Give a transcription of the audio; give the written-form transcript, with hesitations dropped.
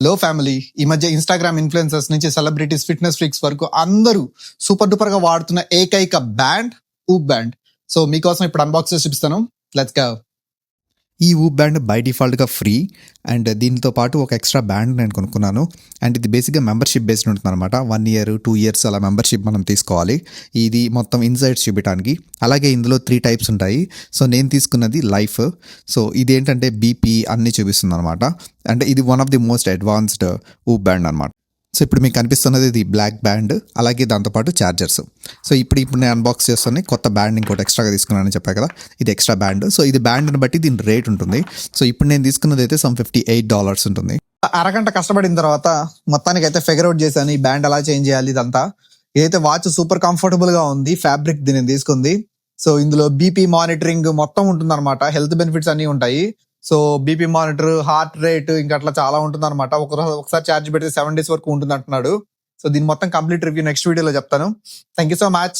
లో ఫ్యామిలీ ఈ మధ్య ఇన్స్టాగ్రామ్ ఇన్ఫ్లుయెన్సర్స్ నుంచి సెలబ్రిటీస్, ఫిట్నెస్ ఫ్రీక్స్ వరకు అందరూ సూపర్ డూపర్ గా వాడుతున్న ఏకైక బ్యాండ్ ఊప్ బ్యాండ్. సో మీకోసం ఇప్పుడు అన్బాక్స్ చేసి చూపిస్తాను. Let's go. ఈ ఊప్ బ్యాండ్ బై డిఫాల్ట్గా ఫ్రీ అండ్ దీంతో పాటు ఒక ఎక్స్ట్రా బ్యాండ్ నేను కొనుక్కున్నాను. అండ్ ఇది బేసిక్గా మెంబర్షిప్ బేస్డ్ ఉంటుంది అనమాట. 1 year 2 years అలా మెంబర్షిప్ మనం తీసుకోవాలి. ఇది మొత్తం ఇన్సైట్స్ చూపించడానికి. అలాగే ఇందులో 3 types ఉంటాయి. సో నేను తీసుకున్నది లైఫ్. సో ఇది ఏంటంటే బీపీ అన్నీ చూపిస్తుంది అనమాట. అంటే ఇది one of the most advanced Whoop band అనమాట. సో ఇప్పుడు మీకు కనిపిస్తున్నది ఇది బ్లాక్ బ్యాండ్, అలాగే దాంతోపాటు ఛార్జర్స్. సో ఇప్పుడు నేను అన్బాక్స్ చేస్తాను. కొత్త బ్యాండ్ ఇంకోటి ఎక్స్ట్రాగా తీసుకున్నానని చెప్పా కదా, ఇది ఎక్స్ట్రా బ్యాండ్. సో ఇది బ్యాండ్ని బట్టి దీని రేట్ ఉంటుంది. సో ఇప్పుడు నేను తీసుకున్నది అయితే some $58 ఉంటుంది. అరగంట కష్టపడిన తర్వాత మొత్తానికి అయితే ఫిగర్ అవుట్ చేశాను ఈ బ్యాండ్ ఎలా చేంజ్ చేయాలి ఇదంతా. ఇదైతే వాచ్ సూపర్ కంఫర్టబుల్ గా ఉంది, ఫ్యాబ్రిక్ దీన్ని తీసుకుంది. సో ఇందులో బీపీ మానిటరింగ్ మొత్తం ఉంటుంది అనమాట. హెల్త్ బెనిఫిట్స్ అన్ని ఉంటాయి. So BP monitor, heart rate, ఇంకా అట్లా చాలా ఉంటుంది అనమాట. ఒకసారి ఛార్జ్ పెడితే 7 days వరకు ఉంటుంది అంటున్నాడు. సో దీని మొత్తం కంప్లీట్ రివ్యూ నెక్స్ట్ వీడియోలో చెప్తాను. Thank you so much.